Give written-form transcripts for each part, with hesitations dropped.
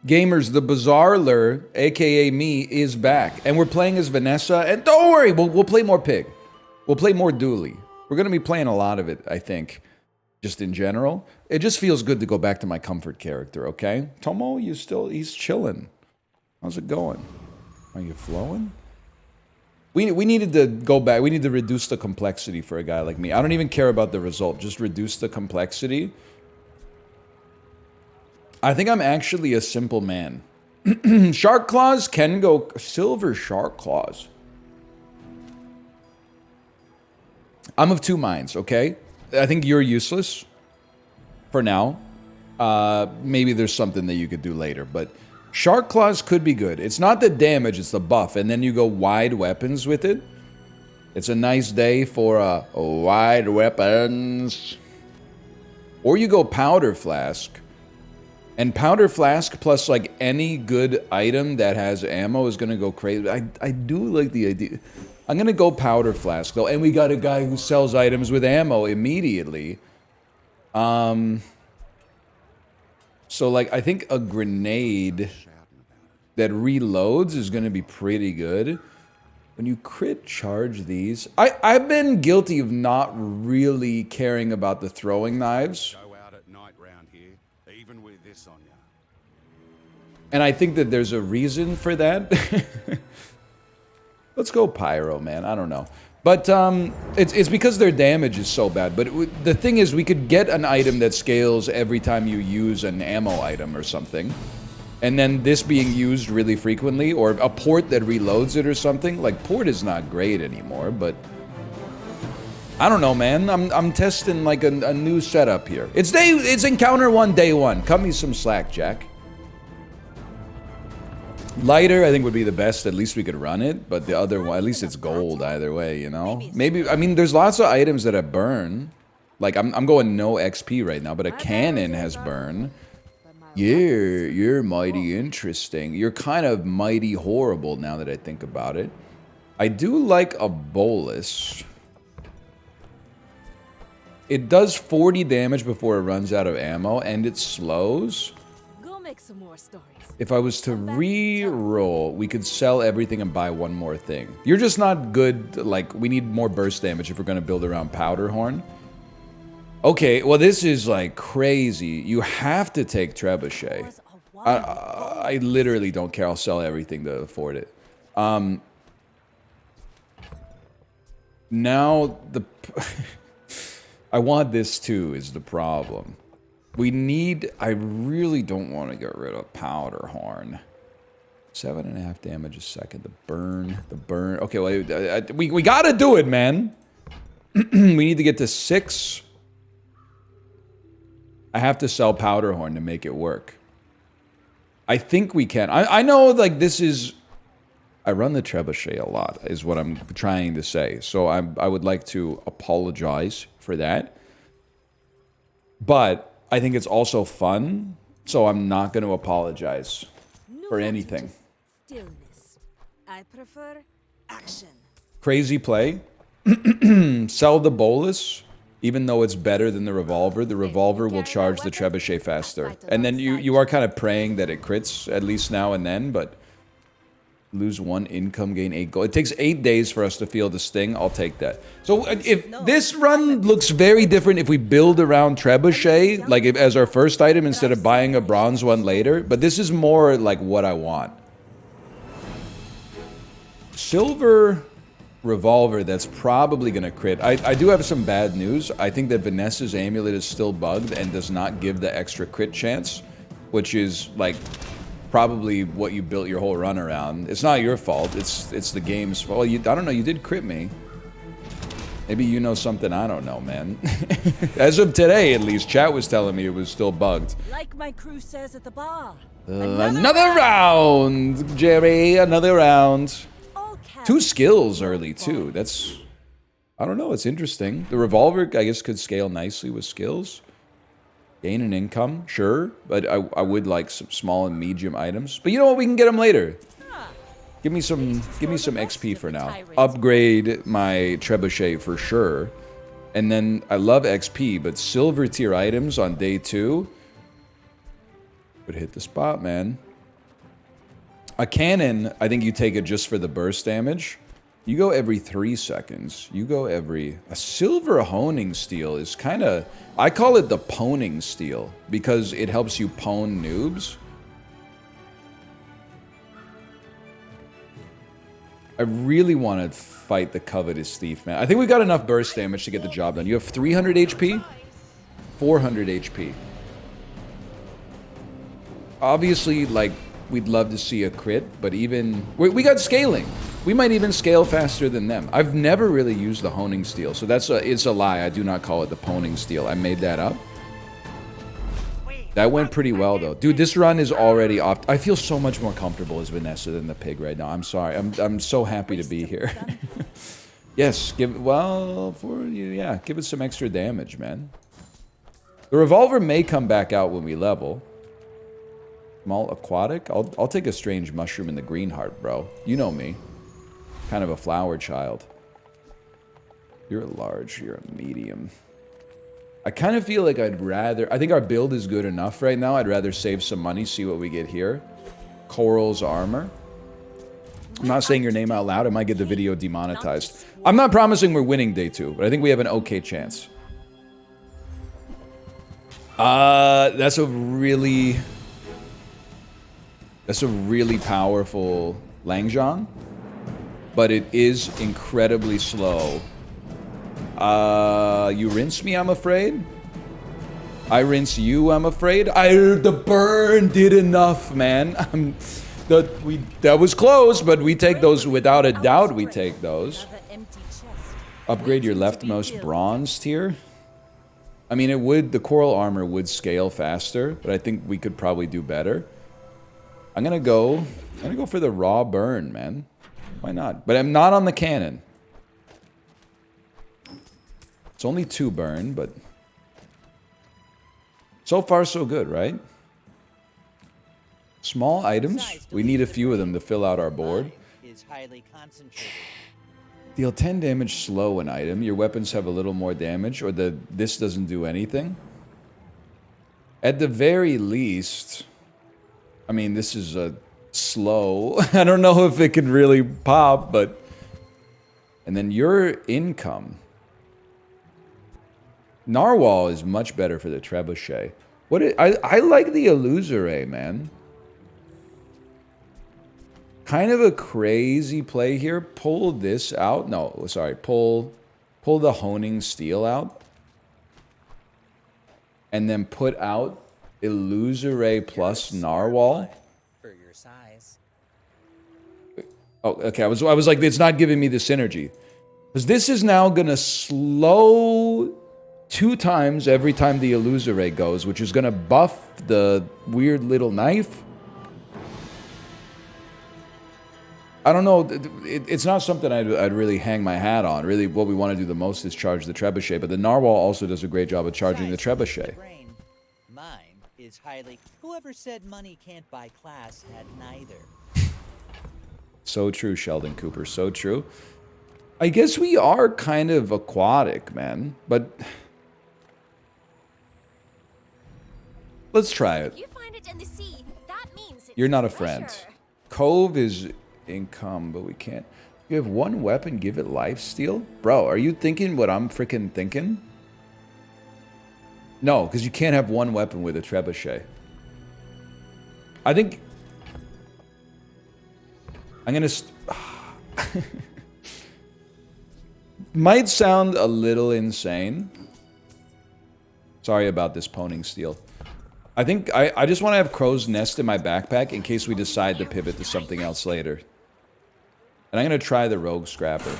Gamers, the Bazaarler, aka me, is back. And we're playing as Vanessa. And don't worry, we'll play more Pig. We'll play more Dooley. We're going to be playing a lot of it, I think. Just in general. It just feels good to go back to my comfort character, okay? Tomo, he's chilling. How's it going? Are you flowing? We needed to go back. We need to reduce the complexity for a guy like me. I don't even care about the result. Just reduce the complexity. I think I'm actually a simple man. Shark claws can go... Silver shark claws. I'm of two minds, okay? I think you're useless. For now. Maybe there's something that you could do later, but... Shark claws could be good. It's not the damage, it's the buff. And then you go wide weapons with it. It's a nice day for wide weapons. Or you go powder flask. And powder flask plus like any good item that has ammo is gonna go crazy. I do like the idea. I'm gonna go powder flask though, and we got a guy who sells items with ammo immediately. So like I think a grenade that reloads is gonna be pretty good. When you crit charge these, I've been guilty of not really caring about the throwing knives. And I think that there's a reason for that. Let's go pyro, man. I don't know. But it's because their damage is so bad. But the thing is, we could get an item that scales every time you use an ammo item or something. And then this being used really frequently, or a port that reloads it or something. Like, port is not great anymore, but... I don't know, man. I'm testing like a new setup here. It's encounter 1, day 1. Cut me some slack, Jack. Lighter, I think, would be the best. At least we could run it. But the other one, at least it's gold either way, you know? Maybe, I mean, there's lots of items that have burn. Like, I'm going no XP right now, but a cannon has burn. You're mighty interesting. You're kind of mighty horrible now that I think about it. I do like a bolus. It does 40 damage before it runs out of ammo, and it slows. Go make some more stories. If I was to re-roll, we could sell everything and buy one more thing. You're just not good, like, we need more burst damage if we're going to build around Powder Horn. Okay, well, this is, like, crazy. You have to take Trebuchet. I literally don't care. I'll sell everything to afford it. Now, the... I want this, too, is the problem. We need... I really don't want to get rid of Powder Horn. 7.5 damage a second. The burn. Okay, well, we gotta do it, man. We need to get to 6. I have to sell Powder Horn to make it work. I think we can. I know, like, this is... I run the trebuchet a lot, is what I'm trying to say. So I would like to apologize for that. But I think it's also fun, so I'm not going to apologize for anything. Stillness. I prefer action. Crazy play. Sell the bolus, even though it's better than the revolver. The revolver will charge the trebuchet faster. And then you are kind of praying that it crits, at least now and then, but... Lose 1 income, gain 8 gold. It takes 8 days for us to feel the sting. I'll take that. So if this run looks very different if we build around trebuchet, like as our first item instead of buying a bronze one later. But this is more like what I want. Silver revolver, that's probably going to crit. I do have some bad news. I think that Vanessa's amulet is still bugged and does not give the extra crit chance, which is like... probably what you built your whole run around. It's not your fault. It's the game's fault. Well, I don't know. You did crit me. Maybe you know something I don't know, man. As of today, at least, chat was telling me it was still bugged. Like my crew says at the bar. Another round, Jerry. Another round. 2 skills early, too. That's... I don't know. It's interesting. The revolver, I guess, could scale nicely with skills. Gain an income, sure, but I would like some small and medium items. But you know what? We can get them later. Give me some XP for now. Upgrade my trebuchet for sure. And then I love XP, but silver tier items on day 2 would hit the spot, man. A cannon, I think you take it just for the burst damage. You go every 3 seconds. You go every... A silver honing steel is kind of... I call it the poning steel because it helps you pwn noobs. I really want to fight the covetous thief, man. I think we got enough burst damage to get the job done. You have 300 HP? 400 HP. Obviously, like, we'd love to see a crit, but even... We got scaling. We might even scale faster than them. I've never really used the honing steel, so it's a lie. I do not call it the poning steel. I made that up. That went pretty well, though. Dude, this run is already off. I feel so much more comfortable as Vanessa than the pig right now. I'm sorry. I'm so happy to be here. Yes, give it some extra damage, man. The revolver may come back out when we level. Small aquatic? I'll take a strange mushroom in the green heart, bro. You know me. Kind of a flower child. You're a large, you're a medium. I kind of feel like I'd rather... I think our build is good enough right now. I'd rather save some money, see what we get here. Coral's armor. I'm not saying your name out loud. I might get the video demonetized. I'm not promising we're winning day 2, but I think we have an okay chance. That's a really powerful Langzhong, but it is incredibly slow. You rinse me, I'm afraid. I rinse you, I'm afraid. The burn did enough, man. That was close, but we take those without a doubt. We take those. Upgrade your leftmost bronze tier. I mean, it would. The coral armor would scale faster, but I think we could probably do better. I'm gonna go for the raw burn, man. Why not? But I'm not on the cannon. It's only 2 burn, but so far so good, right? Small items. We need a few of them to fill out our board. Deal 10 damage slow an item. Your weapons have a little more damage, or this doesn't do anything. At the very least, I mean, this is a slow. I don't know if it can really pop, but... And then your income. Narwhal is much better for the trebuchet. I like the illusory, man. Kind of a crazy play here. Pull this out. No, sorry. Pull the honing steel out. And then put out illusory plus narwhal. For your size. Oh, okay. I was like, it's not giving me the synergy. Because this is now gonna slow 2 times every time the illusory goes, which is gonna buff the weird little knife. I don't know. It's not something I'd really hang my hat on. Really, what we want to do the most is charge the trebuchet. But the narwhal also does a great job of charging the trebuchet. Mine is highly... Whoever said money can't buy class had neither. So true, Sheldon Cooper. So true. I guess we are kind of aquatic, man. But... let's try it. If you find it in the sea, that means it's You're not a treasure. friend. Cove is... income, but we can't. You have 1 weapon, give it life steal? Bro, are you thinking what I'm freaking thinking? No, because you can't have 1 weapon with a trebuchet. I think... I'm gonna... Might sound a little insane. Sorry about this poning steel. I think I just want to have Crow's Nest in my backpack in case we decide to pivot to something else later. And I'm going to try the Rogue Scrapper.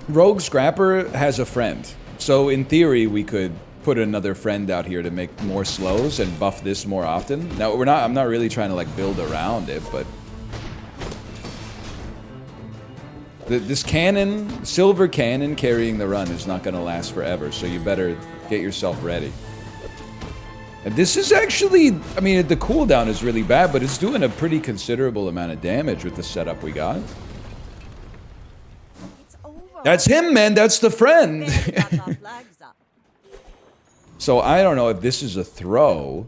Rogue Scrapper has a friend. So in theory, we could put another friend out here to make more slows and buff this more often. Now, I'm not really trying to like build around it, but... This cannon, silver cannon carrying the run is not going to last forever, so you better get yourself ready. And this is actually, I mean, the cooldown is really bad, but it's doing a pretty considerable amount of damage with the setup we got. It's over. That's him, man. That's the friend. So I don't know if this is a throw,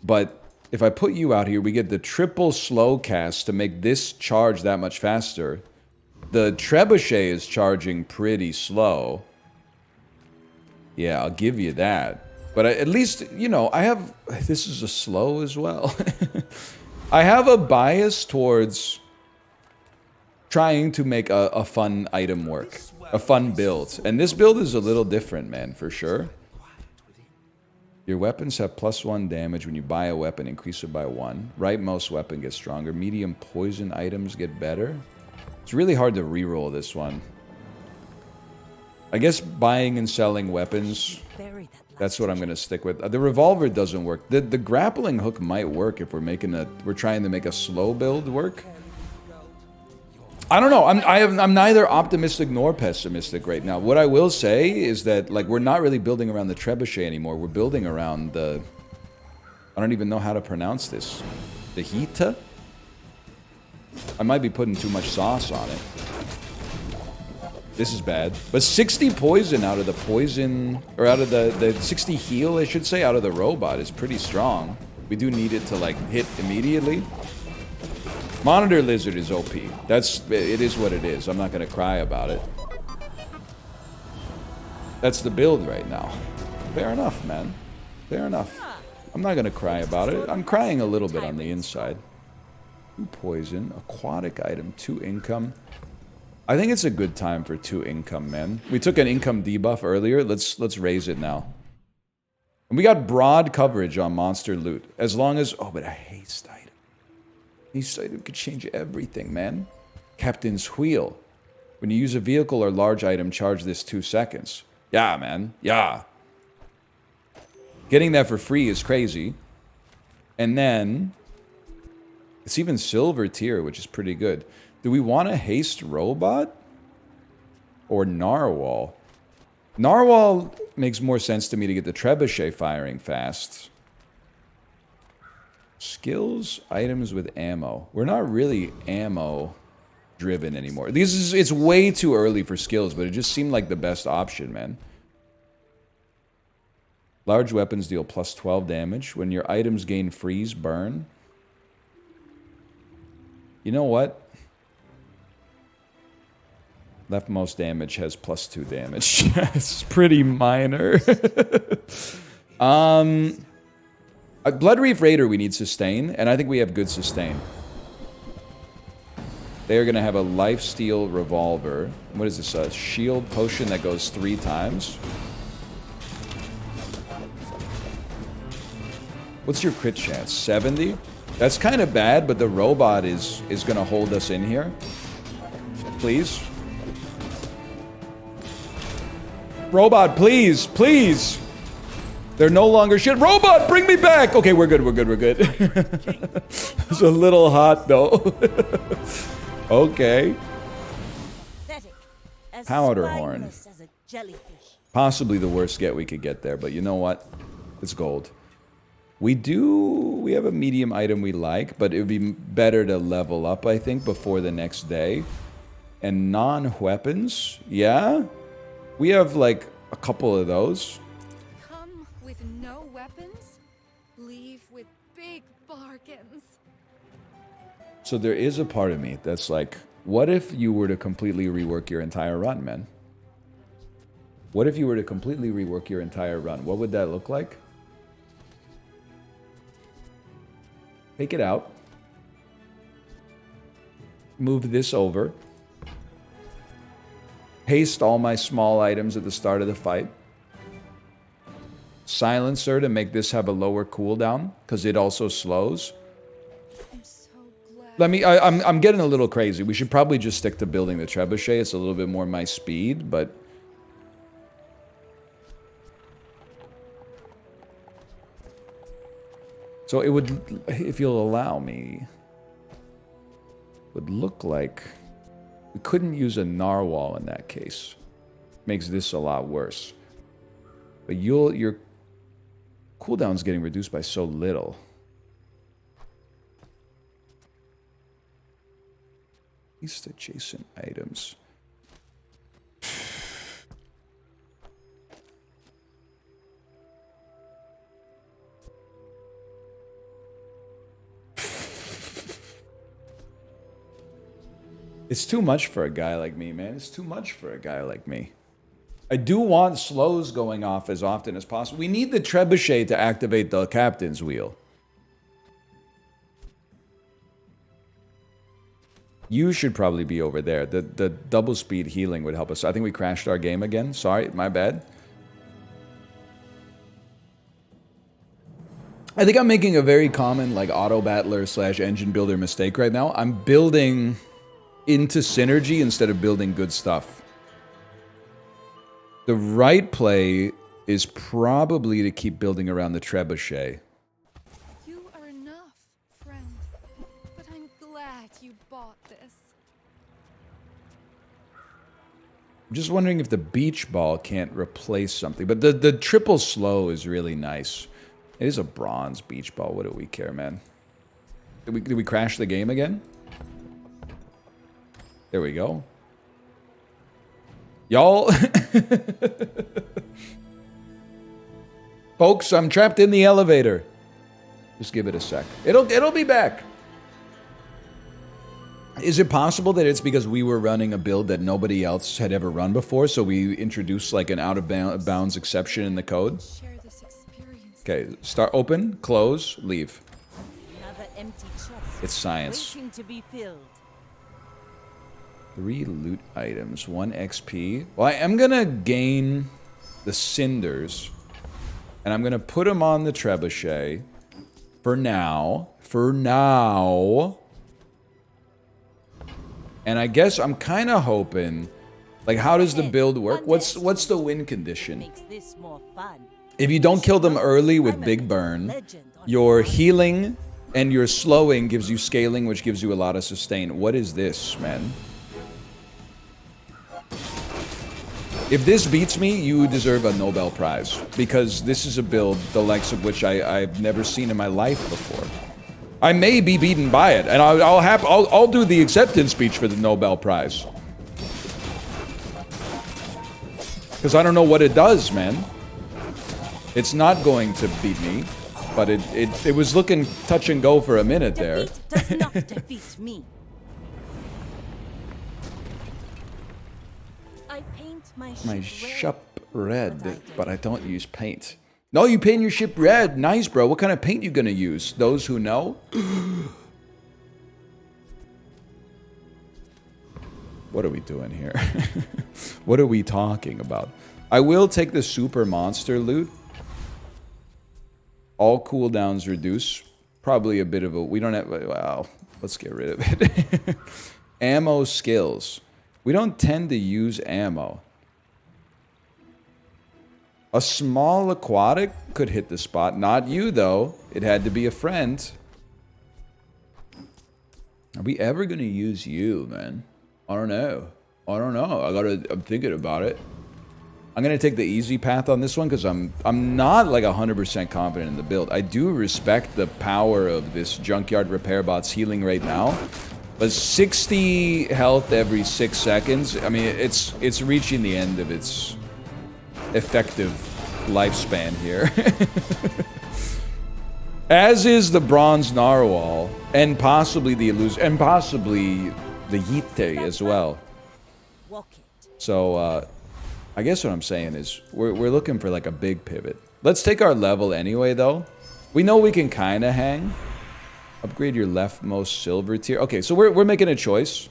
but if I put you out here, we get the triple slow cast to make this charge that much faster. The trebuchet is charging pretty slow. Yeah, I'll give you that. But at least, you know, I have... This is a slow as well. I have a bias towards trying to make a fun item work. A fun build. And this build is a little different, man, for sure. Your weapons have +1 damage when you buy a weapon. Increase it by 1. Rightmost weapon gets stronger. Medium poison items get better. It's really hard to reroll this one. I guess buying and selling weapons, that's what I'm going to stick with. The revolver doesn't work. The grappling hook might work if we're trying to make a slow build work. I don't know. I'm neither optimistic nor pessimistic right now. What I will say is that, like, we're not really building around the trebuchet anymore. We're building around the... I don't even know how to pronounce this. The haste? I might be putting too much sauce on it. This is bad. But 60 poison out of the poison... Or out of the 60 heal, I should say, out of the robot is pretty strong. We do need it to, like, hit immediately. Monitor Lizard is OP. It is what it is. I'm not going to cry about it. That's the build right now. Fair enough, man. Fair enough. I'm not going to cry about it. I'm crying a little bit on the inside. 2 poison, aquatic item, 2 income. I think it's a good time for 2 income, man. We took an income debuff earlier. Let's raise it now. And we got broad coverage on monster loot. As long as... Oh, but a haste item. Haste item could change everything, man. Captain's Wheel. When you use a vehicle or large item, charge this 2 seconds. Yeah, man. Yeah. Getting that for free is crazy. And then... It's even silver tier, which is pretty good. Do we want a haste robot? Or narwhal? Narwhal makes more sense to me to get the trebuchet firing fast. Skills, items with ammo. We're not really ammo driven anymore. It's way too early for skills, but it just seemed like the best option, man. Large weapons deal +12 damage. When your items gain freeze, burn. You know what? Leftmost damage has +2 damage. It's pretty minor. Blood Reef Raider, we need sustain, and I think we have good sustain. They're going to have a lifesteal revolver. What is this? A shield potion that goes 3 times? What's your crit chance? 70? That's kind of bad, but the robot is going to hold us in here. Please. Robot, please, please. They're no longer shit. Robot, bring me back. Okay, we're good, we're good, we're good. It's a little hot, though. Okay. Powder horn. Possibly the worst get we could get there, but you know what? It's gold. We have a medium item we like, but it would be better to level up, I think, before the next day. And non-weapons, yeah? We have, like, a couple of those. Come with no weapons, leave with big bargains. So there is a part of me that's like, what if you were to completely rework your entire run, man? What if you were to completely rework your entire run? What would that look like? Take it out. Move this over. Haste all my small items at the start of the fight. Silencer to make this have a lower cooldown, because it also slows. I'm so glad. I'm getting a little crazy. We should probably just stick to building the trebuchet. It's a little bit more my speed, but... So it would, if you'll allow me, would look like we couldn't use a narwhal in that case. Makes this a lot worse. But your cooldown's getting reduced by so little. Least adjacent items. It's too much for a guy like me, man. It's too much for a guy like me. I do want slows going off as often as possible. We need the trebuchet to activate the captain's wheel. You should probably be over there. The double speed healing would help us. I think we crashed our game again. Sorry, my bad. I think I'm making a very common like auto battler / engine builder mistake right now. I'm building into synergy instead of building good stuff. The right play is probably to keep building around the trebuchet. You are enough, friend. But I'm glad you bought this. I'm just wondering if the beach ball can't replace something. But the triple slow is really nice. It is a bronze beach ball. What do we care, man? Did we crash the game again? There we go. Y'all. Folks, I'm trapped in the elevator. Just give it a sec. It'll be back. Is it possible that it's because we were running a build that nobody else had ever run before, so we introduced like an out of bounds exception in the code? Share this experience. Okay, start, open, close, leave. Another empty chest. It's science. Waiting to be filled. 3 loot items, 1 XP. Well, I am gonna gain the cinders, and I'm gonna put them on the trebuchet for now. For now. And I guess I'm kind of hoping, like, how does the build work? What's the win condition? Makes this more fun. If you don't kill them early with big burn, your healing and your slowing gives you scaling, which gives you a lot of sustain. What is this, man? If this beats me, you deserve a Nobel Prize, because this is a build the likes of which I've never seen in my life before. I may be beaten by it, and I'll do the acceptance speech for the Nobel Prize. Because I don't know what it does, man. It's not going to beat me, but it was looking touch and go for a minute there. Defeat does not defeat me. I paint My ship red, but I don't use paint. No, you paint your ship red. Nice, bro. What kind of paint you gonna use? Those who know? What are we doing here? What are we talking about? I will take the super monster loot. All cooldowns reduce. Probably a bit of a... We don't have... Wow. Let's get rid of it. Ammo skills. We don't tend to use ammo. A small aquatic could hit the spot. Not you, though. It had to be a friend. Are we ever going to use you, man? I don't know. I don't know. I'm thinking about it. I'm going to take the easy path on this one because I'm not like 100% confident in the build. I do respect the power of this junkyard repair bot's healing right now. But 60 health every 6 seconds, I mean, it's reaching the end of its effective lifespan here. As is the bronze narwhal, and possibly the illusion, and possibly the Yitte as well. Walk it. So, I guess what I'm saying is, we're looking for like a big pivot. Let's take our level anyway, though. We know we can kind of hang. Upgrade your leftmost silver tier. Okay, so we're making a choice.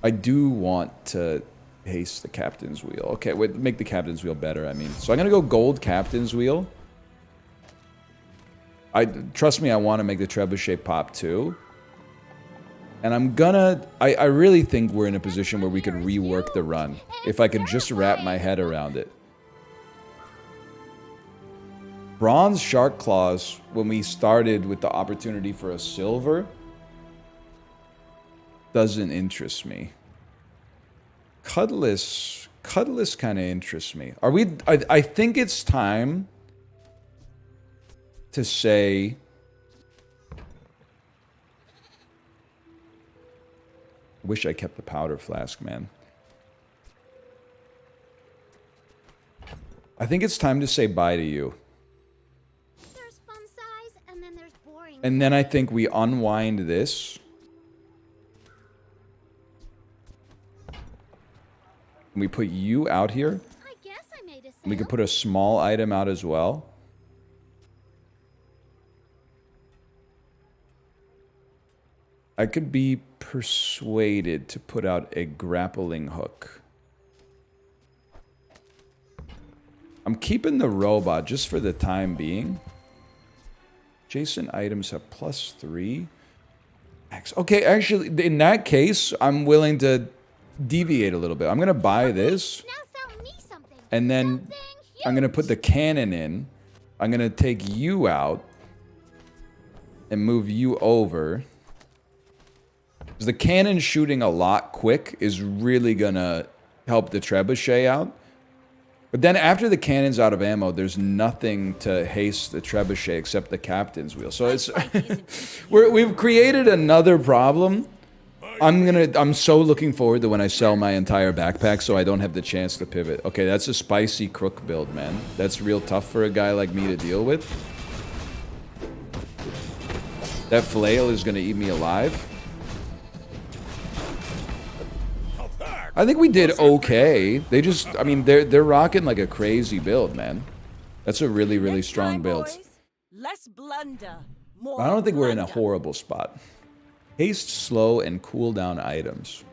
I do want to haste the captain's wheel. Okay, wait, make the captain's wheel better, I mean. So I'm gonna go gold captain's wheel. Trust me, I want to make the trebuchet pop too. And I'm gonna... I really think we're in a position where we could rework the run. If I could just wrap my head around it. Bronze shark claws, when we started with the opportunity for a silver, doesn't interest me. Cutlass kind of interests me. Are we... I think it's time to say... I wish I kept the powder flask, man. I think it's time to say bye to you. There's fun size, and then there's boring. And then I think we unwind this. We put you out here. I guess I made a sale. We could put a small item out as well. I could be persuaded to put out a grappling hook. I'm keeping the robot just for the time being. Adjacent items have +3. Okay, actually, in that case, I'm willing to deviate a little bit. I'm going to buy this. Now sell me something. And then Something I'm going to huge. put the cannon in. I'm going to take you out. And move you over. Because the cannon shooting a lot quick is really going to help the trebuchet out. But then after the cannon's out of ammo, there's nothing to haste the trebuchet except the captain's wheel. So it's we've created another problem. I'm so looking forward to when I sell my entire backpack so I don't have the chance to pivot. Okay, that's a spicy crook build, man. That's real tough for a guy like me to deal with. That flail is going to eat me alive. I think we did okay. They just, I mean, they're rocking like a crazy build, man. That's a really, really Next strong time, build. boys, less blunder, more I don't think we're in a blunder. horrible spot. Haste, slow, and cooldown items.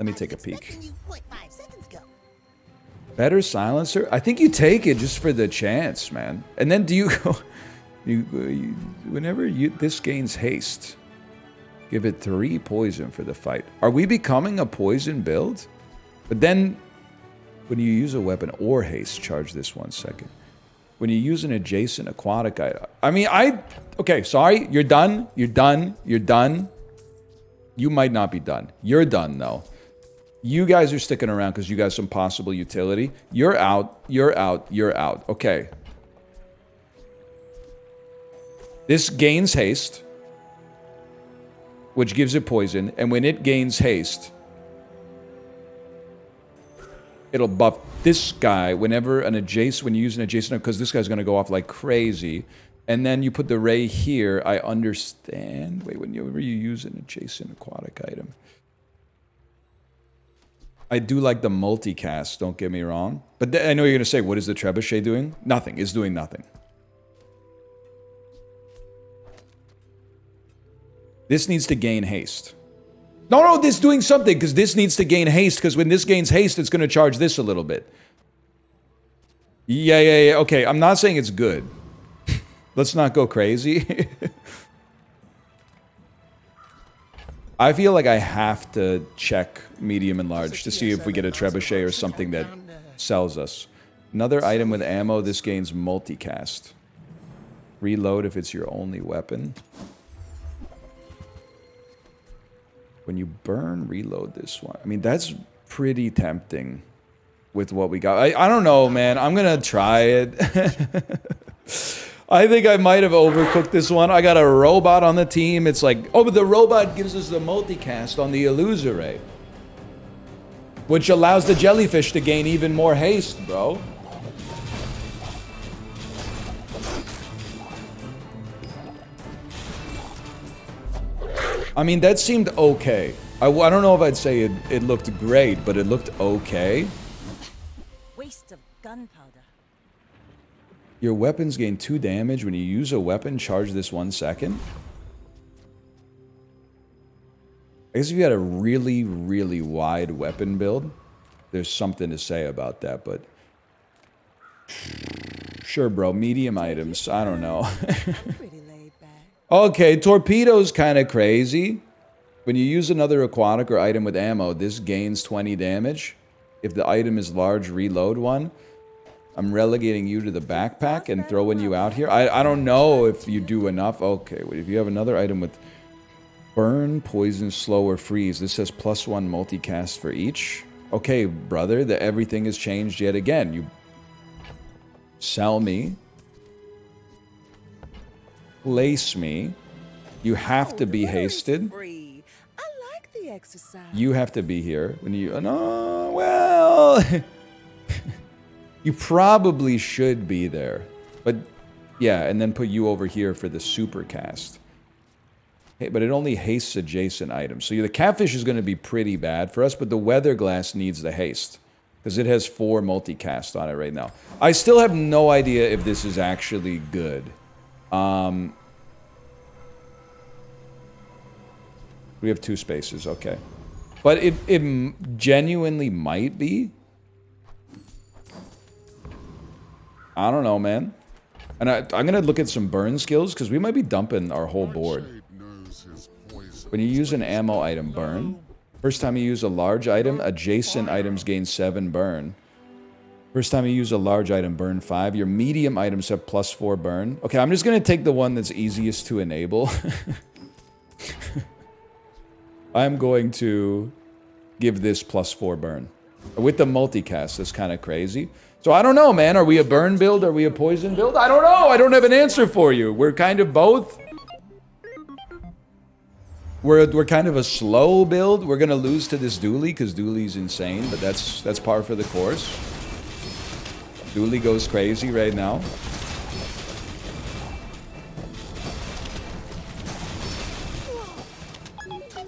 Let me take a peek. Expecting you 0.5 seconds ago. Better silencer? I think you take it just for the chance, man. And then do you go... whenever this gains haste, give it 3 poison for the fight. Are we becoming a poison build? But then, when you use a weapon or haste, charge this 1 second. When you use an adjacent aquatic item... I mean, okay, sorry. You're done. You're done. You're done. You might not be done. You're done, though. You guys are sticking around because you got some possible utility. You're out. You're out. You're out. Okay. This gains haste, which gives it poison, and when it gains haste, it'll buff this guy whenever when you use an adjacent, because this guy's going to go off like crazy. And then you put the ray here. I understand. Wait, whenever you use an adjacent aquatic item. I do like the multicast, don't get me wrong. But I know you're going to say, what is the trebuchet doing? Nothing. It's doing nothing. This needs to gain haste. No, this is doing something, because this needs to gain haste, because when this gains haste, it's going to charge this a little bit. Yeah. Okay, I'm not saying it's good. Let's not go crazy. I feel like I have to check medium and large to see if we get a trebuchet or something that sells us. Another item with ammo, this gains multicast. Reload if it's your only weapon. When you burn, reload this one. I mean, that's pretty tempting with what we got. I don't know, man. I'm going to try it. I think I might have overcooked this one. I got a robot on the team. It's like, oh, but the robot gives us the multicast on the illusory, which allows the jellyfish to gain even more haste, bro. I mean, that seemed okay. I don't know if I'd say it looked great, but it looked okay. Waste of gunpowder. Your weapons gain 2 damage when you use a weapon. Charge this 1 second. I guess if you had a really, really wide weapon build, there's something to say about that, but... Sure, bro. Medium items. I don't know. Pretty laid back. Okay, torpedo's kind of crazy. When you use another aquatic or item with ammo, this gains 20 damage. If the item is large, reload 1. I'm relegating you to the backpack and throwing you out here. I don't know if you do enough. Okay, wait, if you have another item with burn, poison, slow, or freeze, this says +1 multicast for each. Okay, brother, everything has changed yet again. You sell me. Place me. You have to be hasted. Free. I like the exercise. You have to be here. When you... No, well... You probably should be there. But, yeah, and then put you over here for the super cast. Hey, but it only hastes adjacent items. So the catfish is going to be pretty bad for us, but the weather glass needs the haste. Because it has 4 multicast on it right now. I still have no idea if this is actually good. We have 2 spaces, okay. But it genuinely might be. I don't know, man. And I'm going to look at some burn skills, because we might be dumping our whole board. When you use an ammo item, burn. First time you use a large item, adjacent items gain 7 burn. First time you use a large item, burn 5. Your medium items have +4 burn. Okay, I'm just going to take the one that's easiest to enable. I'm going to give this +4 burn. With the multicast, that's kind of crazy. So I don't know, man. Are we a burn build? Are we a poison build? I don't know. I don't have an answer for you. We're kind of both. We're kind of a slow build. We're gonna lose to this Dooley because Dooley's insane, but that's par for the course. Dooley goes crazy right now.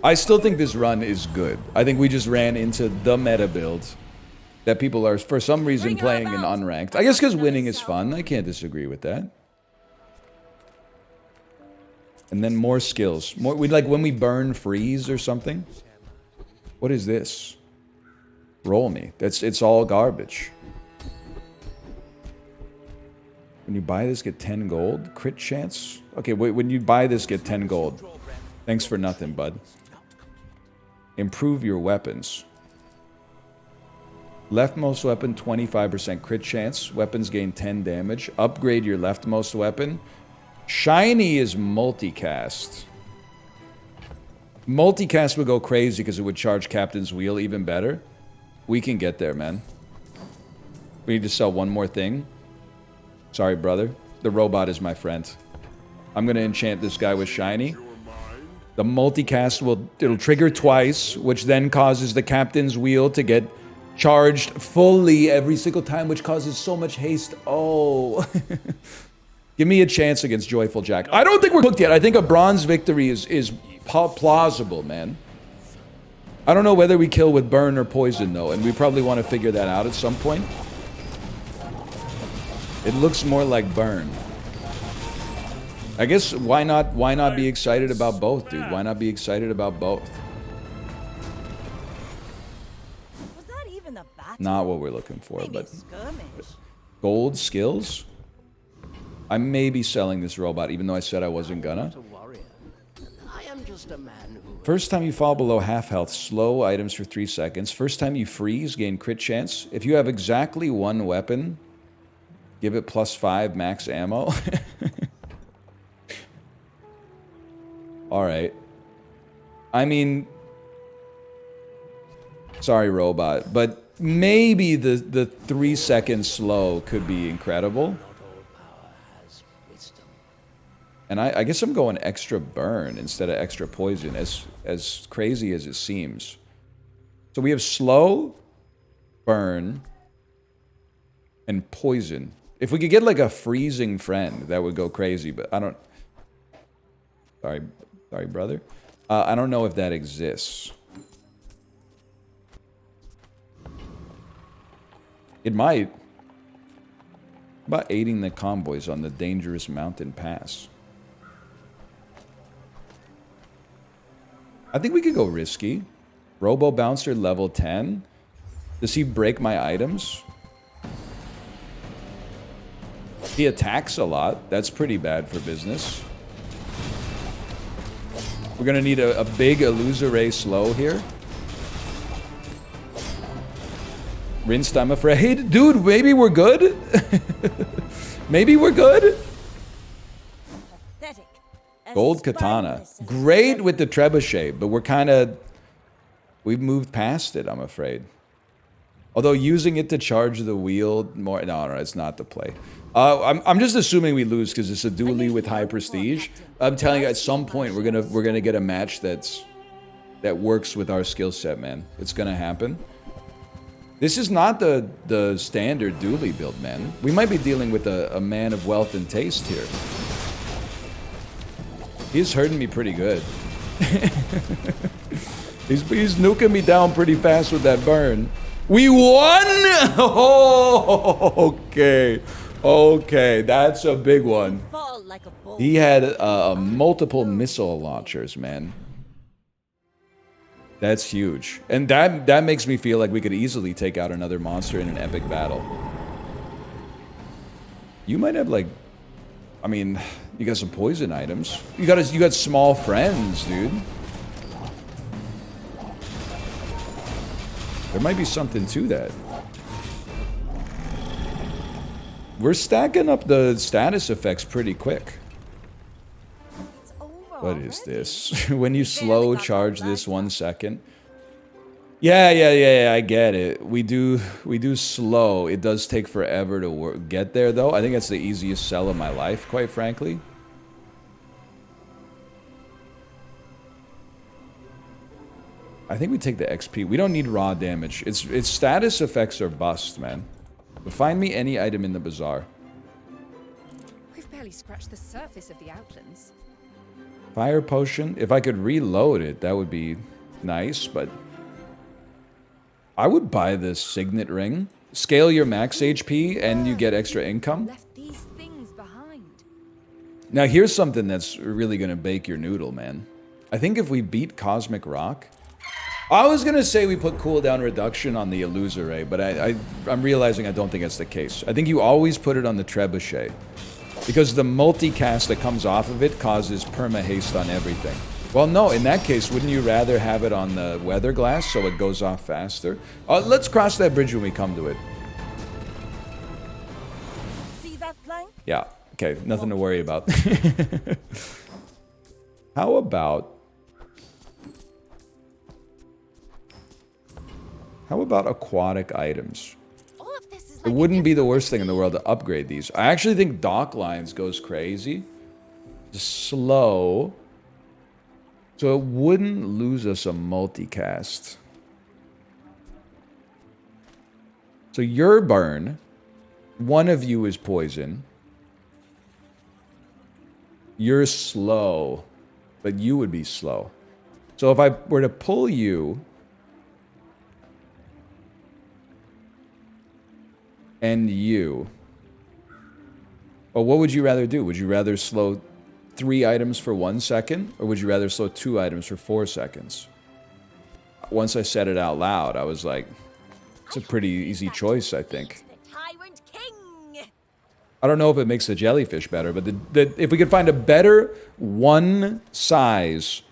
I still think this run is good. I think we just ran into the meta build that people are for some reason playing in unranked. I guess because winning is fun. I can't disagree with that. And then more skills. More, we like when we burn freeze or something. What is this? Roll me. It's all garbage. When you buy this, get 10 gold. Crit chance? Okay, wait, when you buy this, get 10 gold. Thanks for nothing, bud. Improve your weapons. Leftmost weapon, 25% crit chance. Weapons gain 10 damage. Upgrade your leftmost weapon. Shiny is multicast. Multicast would go crazy because it would charge Captain's Wheel even better. We can get there, man. We need to sell one more thing. Sorry, brother. The robot is my friend. I'm going to enchant this guy with Shiny. The multicast it'll trigger twice, which then causes the Captain's Wheel to get charged fully every single time, which causes so much haste. Oh. Give me a chance against Joyful Jack. I don't think we're cooked yet. I think a bronze victory is plausible, man. I don't know whether we kill with burn or poison, though, and we probably want to figure that out at some point. It looks more like burn. I guess why not be excited about both, dude? Why not be excited about both? Was that even a battle? Not what we're looking for, Maybe but a skirmish. gold skills? I may be selling this robot, even though I said I wasn't gonna. First time you fall below half health, slow items for 3 seconds. First time you freeze, gain crit chance. If you have exactly 1 weapon, give it +5 max ammo. Alright. I mean... Sorry, robot, but maybe the 3 second slow could be incredible. And I guess I'm going extra burn instead of extra poison, as crazy as it seems. So we have slow, burn, and poison. If we could get like a freezing friend, that would go crazy, but I don't... Sorry, brother. I don't know if that exists. It might. About aiding the convoys on the dangerous mountain pass. I think we could go risky. Robo Bouncer level 10. Does he break my items? He attacks a lot. That's pretty bad for business. We're gonna need a big illusory slow here. Rinsed, I'm afraid. Dude, maybe we're good? Maybe we're good? Pathetic. Gold katana. Great with the trebuchet, but we've moved past it, I'm afraid. Although using it to charge the wheel more... No, it's not the play. I'm just assuming we lose because it's a dually with high prestige. I'm telling you, at some point we're gonna get a match that works with our skill set, man. It's gonna happen. This is not the standard dually build, man. We might be dealing with a man of wealth and taste here. He's hurting me pretty good. he's nuking me down pretty fast with that burn. We won! Oh, okay. Okay, that's a big one. Fall like a bull. He had multiple missile launchers, man. That's huge. And that makes me feel like we could easily take out another monster in an epic battle. You might have, like... I mean, you got some poison items. You got small friends, dude. There might be something to that. We're stacking up the status effects pretty quick. It's over What is already. this? When you slow charge this 1 second. Yeah, I get it. We do slow. It does take forever to get there, though. I think that's the easiest sell of my life, quite frankly. I think we take the XP. We don't need raw damage. It's status effects or bust, man. But find me any item in the bazaar. We've barely scratched the surface of the outlands. Fire potion. If I could reload it, that would be nice, but... I would buy this signet ring. Scale your max HP and you get extra income. Left these things behind. Now here's something that's really gonna bake your noodle, man. I think if we beat Cosmic Rock... I was gonna say we put cooldown reduction on the Illusory, but I'm realizing I don't think that's the case. I think you always put it on the trebuchet. Because the multicast that comes off of it causes perma-haste on everything. Well, no, in that case, wouldn't you rather have it on the weather glass so it goes off faster? Let's cross that bridge when we come to it. See that plank? Yeah, okay, nothing to worry about. How about aquatic items? All of this is It like wouldn't be the worst thing in the world to upgrade these. I actually think Dock Lines goes crazy. Just slow. So it wouldn't lose us a multicast. So your burn, one of you is poison. You're slow, but you would be slow. So if I were to pull you and you, well, what would you rather do? Would you rather slow 3 items for 1 second, or would you rather slow 2 items for 4 seconds? Once I said it out loud, I was like, it's a pretty easy choice, I think. The Tyrant King. I don't know if it makes the jellyfish better, but if we could find a better one size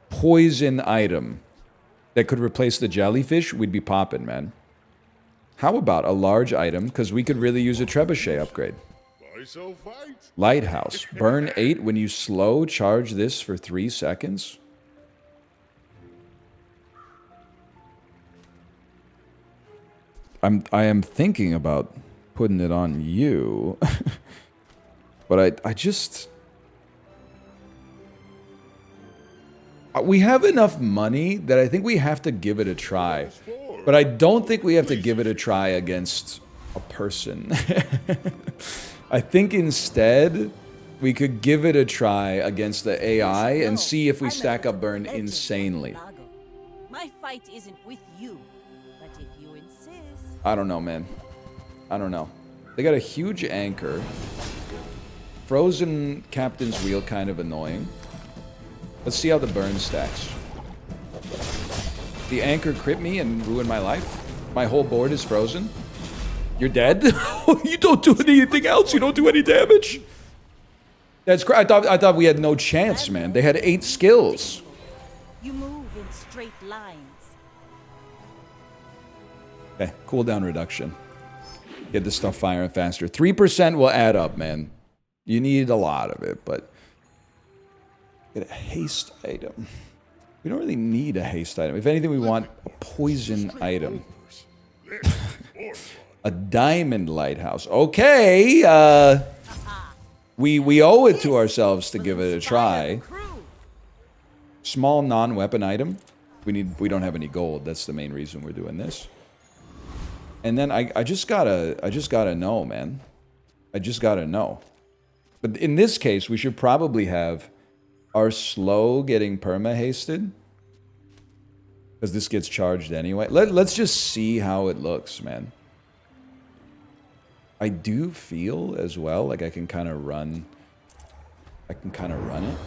poison item that could replace the jellyfish, we'd be popping, man. How about a large item? Because we could really use a trebuchet upgrade. Lighthouse. Burn 8 when you slow charge this for 3 seconds. I am thinking about putting it on you. But I just... We have enough money that I think we have to give it a try. But I don't think we have to give it a try against a person. I think instead, we could give it a try against the AI and see if we stack up burn insanely. My fight isn't with you, but if you insist. I don't know, man. I don't know. They got a huge anchor. Frozen Captain's Wheel, kind of annoying. Let's see how the burn stacks. The anchor crit me and ruin my life. My whole board is frozen. You're dead? You don't do anything else. You don't do any damage. That's crazy. I thought we had no chance, man. They had 8 skills. You move in straight lines. Okay, cooldown reduction. Get this stuff firing faster. 3% will add up, man. You need a lot of it, but... Get a haste item. We don't really need a haste item. If anything, we want a poison item. A diamond lighthouse. Okay, we owe it to ourselves to give it a try. Small non-weapon item. We don't have any gold. That's the main reason we're doing this. And then I just gotta know, man. I just gotta know. But in this case, we should probably have our slow getting perma-hasted. Because this gets charged anyway. Let's just see how it looks, man. I do feel as well like I can kind of run. I can kind of run it.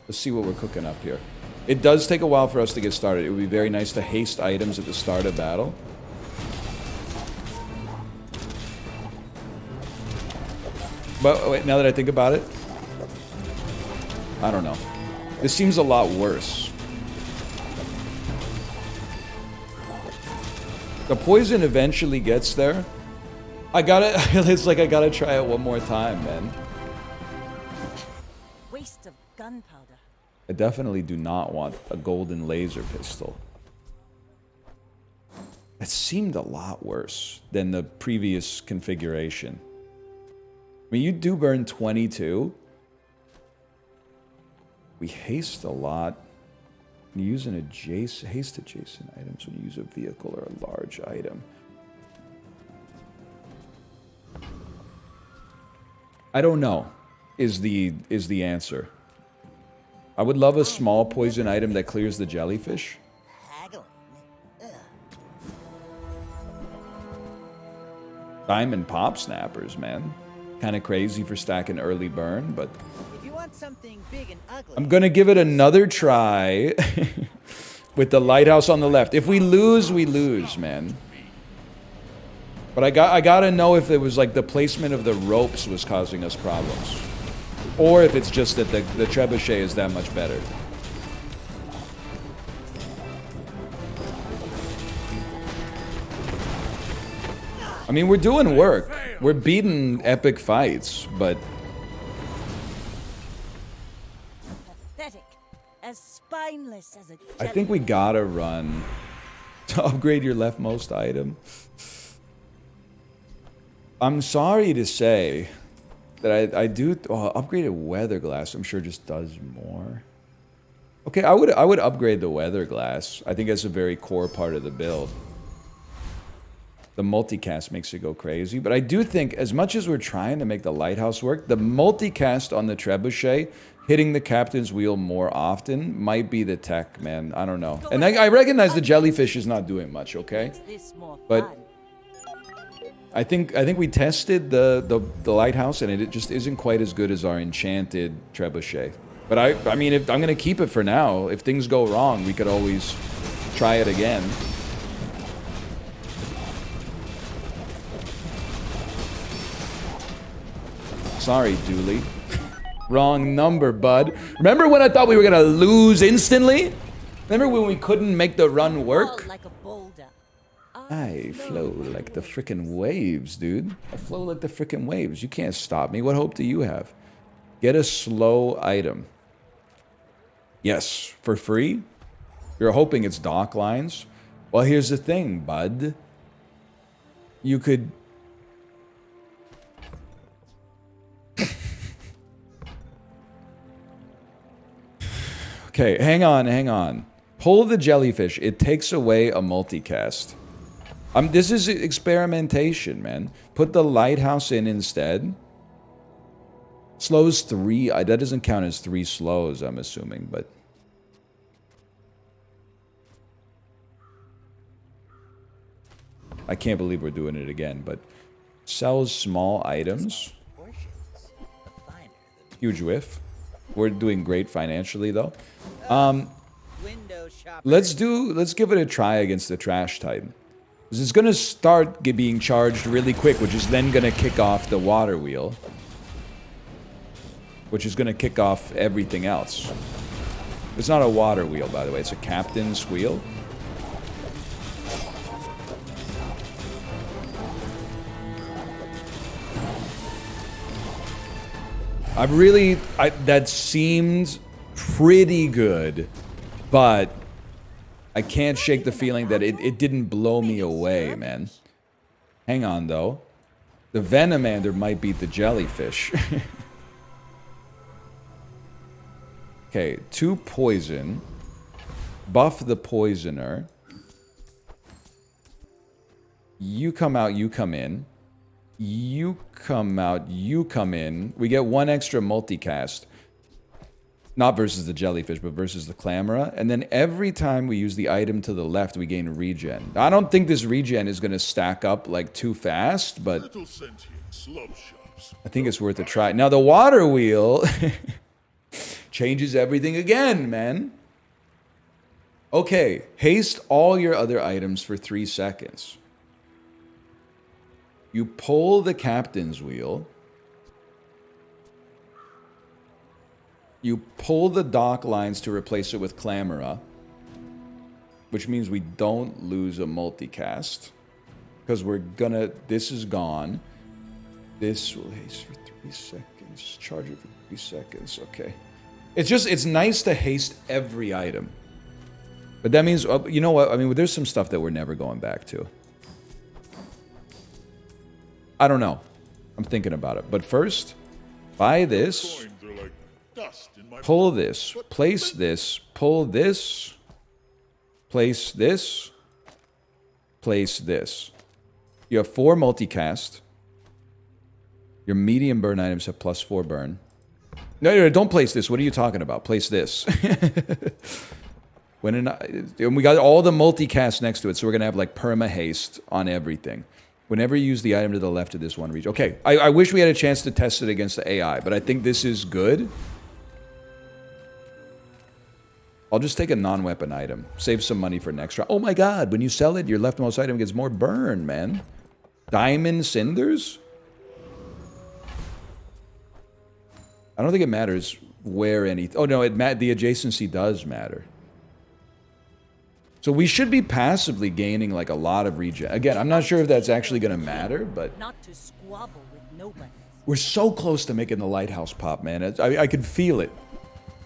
Let's see what we're cooking up here. It does take a while for us to get started. It would be very nice to haste items at the start of battle. But wait, now that I think about it, I don't know. This seems a lot worse. The poison eventually gets there. I gotta, it's like I gotta try it one more time, man. Waste of gunpowder. I definitely do not want a golden laser pistol. It seemed a lot worse than the previous configuration. I mean, you do burn 22. We haste a lot. You use an haste adjacent items when you use a vehicle or a large item. I don't know, is the answer. I would love a small poison item that clears the jellyfish. Haggling. Ugh. Diamond pop snappers, man. Kind of crazy for stacking early burn, but If you want something big and ugly, I'm gonna give it another try with the lighthouse on the left. If we lose, we lose, man. But I gotta know if it was like the placement of the ropes was causing us problems, or if it's just that the trebuchet is that much better. I mean, we're doing work. We're beating epic fights, but Pathetic. As spineless as a I think we jellyfish. gotta run to upgrade your leftmost item. I'm sorry to say that I do upgraded weather glass. I'm sure just does more. Okay, I would upgrade the weather glass. I think that's a very core part of the build. The multicast makes it go crazy, but I do think as much as we're trying to make the lighthouse work, the multicast on the trebuchet hitting the captain's wheel more often might be the tech, man. I don't know. And I recognize the jellyfish is not doing much, okay? Makes this more But fun. I think we tested the lighthouse and it just isn't quite as good as our enchanted trebuchet. But I mean, if I'm gonna keep it for now. If things go wrong, we could always try it again. Sorry, Dooley. Wrong number, bud. Remember when I thought we were gonna lose instantly? Remember when we couldn't make the run work? Fall like a boulder. I flow like the frickin' waves, dude. I flow like the frickin' waves. You can't stop me. What hope do you have? Get a slow item. Yes, for free? You're hoping it's dock lines? Well, here's the thing, bud. You could... Okay, hang on. Pull the jellyfish. It takes away a multicast. This is experimentation, man. Put the lighthouse in instead. Slows 3. That doesn't count as 3 slows, I'm assuming, but... I can't believe we're doing it again, but... Sells small items. portions. The finer the Huge whiff. We're doing great financially, though. window shopper. Let's give it a try against the Trash Titan. Because it's going to start being charged really quick, which is then going to kick off the water wheel. Which is going to kick off everything else. It's not a water wheel, by the way. It's a captain's wheel. That seemed pretty good, but I can't shake the feeling that it didn't blow me away, man. Hang on, though. The Venomander might beat the jellyfish. Okay, 2 poison. Buff the poisoner. You come out, you come in. You come out. You come in. We get 1 extra multicast. Not versus the jellyfish, but versus the clamora. And then every time we use the item to the left, we gain regen. I don't think this regen is going to stack up like too fast, but I think it's worth a try. Now the water wheel changes everything again, man. Okay, haste all your other items for 3 seconds. You pull the captain's wheel. You pull the dock lines to replace it with clamora, which means we don't lose a multicast. Because we're gonna... This is gone. This will haste for 3 seconds. Charge it for 3 seconds. Okay. It's just... It's nice to haste every item. But that means... you know what? I mean, there's some stuff that we're never going back to. I don't know. I'm thinking about it. But first, buy this. Pull this. Place this. Pull this. Place this. Place this. You have 4 multicast. Your medium burn items have +4 burn. No, don't place this. What are you talking about? Place this. And we got all the multicast next to it, so we're going to have like perma haste on everything. Whenever you use the item to the left of this one region. Okay, I wish we had a chance to test it against the AI, but I think this is good. I'll just take a non-weapon item. Save some money for next round. Oh my god, when you sell it, your leftmost item gets more burn, man. Diamond cinders? I don't think it matters where anything... Oh no, the adjacency does matter. So we should be passively gaining like a lot of regen. Again, I'm not sure if that's actually going to matter, but... Not to squabble with nobody. We're so close to making the lighthouse pop, man. I can feel it.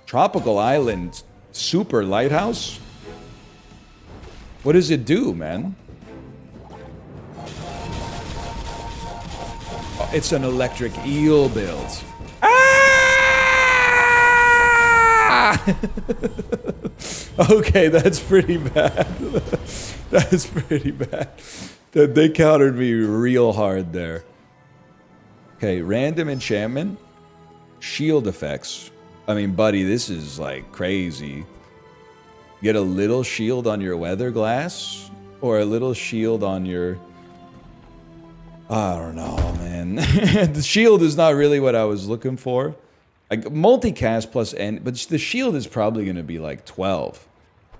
Tropical Island super lighthouse? What does it do, man? Oh, it's an electric eel build. Okay, that's pretty bad. That's pretty bad. They countered me real hard there. Okay, random enchantment. Shield effects. I mean, buddy, this is like crazy. Get a little shield on your weather glass? Or a little shield on your... I don't know, man. The shield is not really what I was looking for. Like, multicast plus N, but the shield is probably going to be like 12.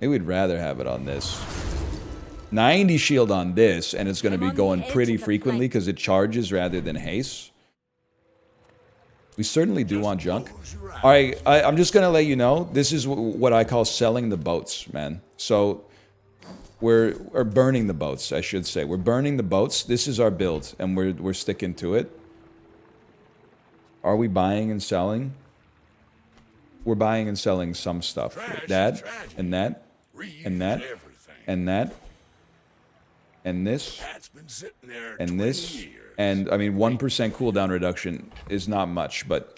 Maybe we'd rather have it on this. 90 shield on this, and it's going to be going pretty frequently because it charges rather than haste. We certainly do want junk. All right, I'm just going to let you know, this is what I call selling the boats, man. So, we're burning the boats, I should say. We're burning the boats. This is our build, and we're sticking to it. Are we buying and selling? We're buying and selling some stuff. That, and that, and that, and that, and this, and this. And, I mean, 1% cooldown reduction is not much, but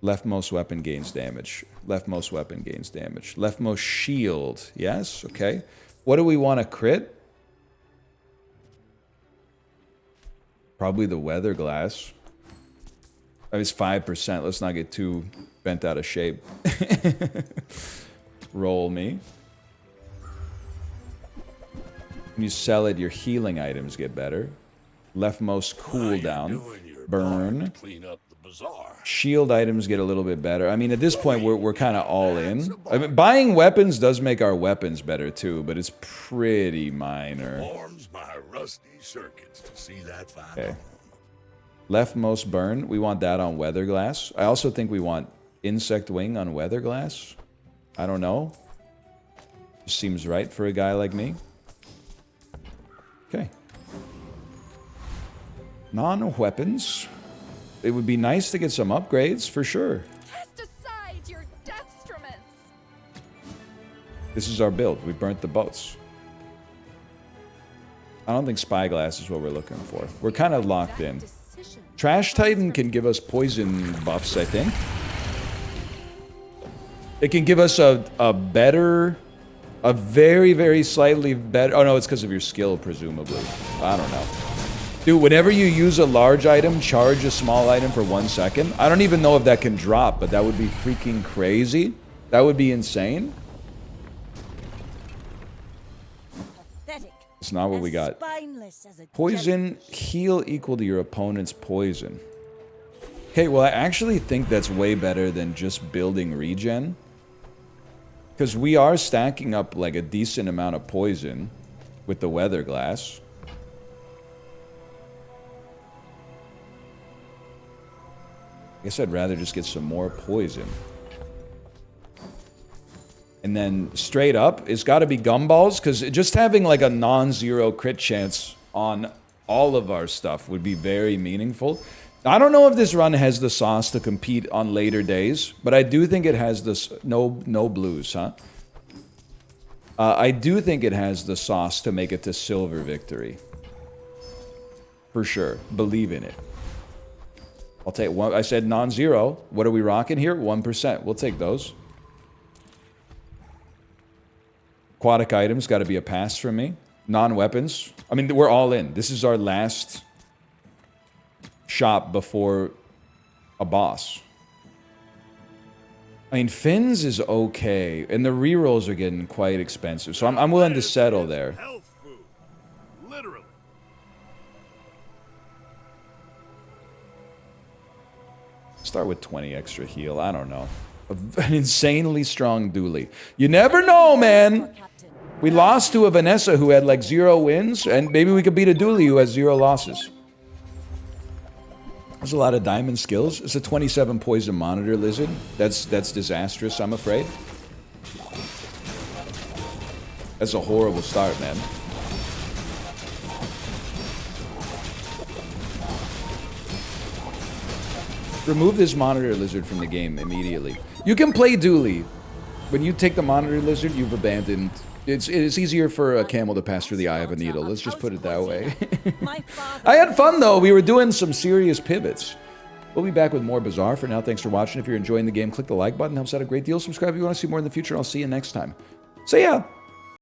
leftmost weapon gains damage. Leftmost weapon gains damage. Leftmost shield. Yes? Okay. What do we want to crit? Probably the weather glass. I mean, it's 5%. Let's not get too bent out of shape. Roll me. When you sell it, your healing items get better. Leftmost cooldown. Burn. Clean up the bazaar. Shield items get a little bit better. I mean, at this point, we're kind of all in. I mean, buying weapons does make our weapons better, too, but it's pretty minor. Forms my rusty circuits to see that final. Okay. Leftmost burn, we want that on weather glass. I also think we want insect wing on weather glass. I don't know. Seems right for a guy like me. Okay. Non-weapons. It would be nice to get some upgrades, for sure. Cast aside your destruments. This is our build. We burnt the boats. I don't think spyglass is what we're looking for. We're kind of locked in. Trash Titan can give us poison buffs, I think. It can give us a better... A very, very slightly better... Oh, no, it's because of your skill, presumably. I don't know. Dude, whenever you use a large item, charge a small item for 1 second. I don't even know if that can drop, but that would be freaking crazy. That would be insane. Pathetic. It's not what we got. Spineless as a Poison, heal equal to your opponent's poison. Okay, well, I actually think that's way better than just building regen. Because we are stacking up like a decent amount of poison with the weather glass. I guess I'd rather just get some more poison. And then straight up, it's got to be gumballs, because just having like a non-zero crit chance on all of our stuff would be very meaningful. I don't know if this run has the sauce to compete on later days, but I do think it has this... No blues, huh? I do think it has the sauce to make it to silver victory. For sure. Believe in it. I'll take one. I said non-zero. What are we rocking here? 1%. We'll take those. Aquatic items got to be a pass from me. Non-weapons. I mean, we're all in. This is our last shop before a boss. I mean, fins is okay, and the rerolls are getting quite expensive, so I'm willing to settle there. Health food. Literally. Start with 20 extra heal. I don't know. An insanely strong dually. You never know, man. We lost to a Vanessa who had like 0 wins, and maybe we could beat a dually who has 0 losses. There's a lot of diamond skills. It's a 27 poison monitor lizard. That's disastrous, I'm afraid. That's a horrible start, man. Remove this monitor lizard from the game immediately. You can play dually. When you take the monitor lizard, you've abandoned... It's easier for a camel to pass through the eye of a needle. Let's just put it that way. I had fun, though. We were doing some serious pivots. We'll be back with more Bazaar. For now, thanks for watching. If you're enjoying the game, click the like button. Helps out a great deal. Subscribe if you want to see more in the future. I'll see you next time. So, yeah.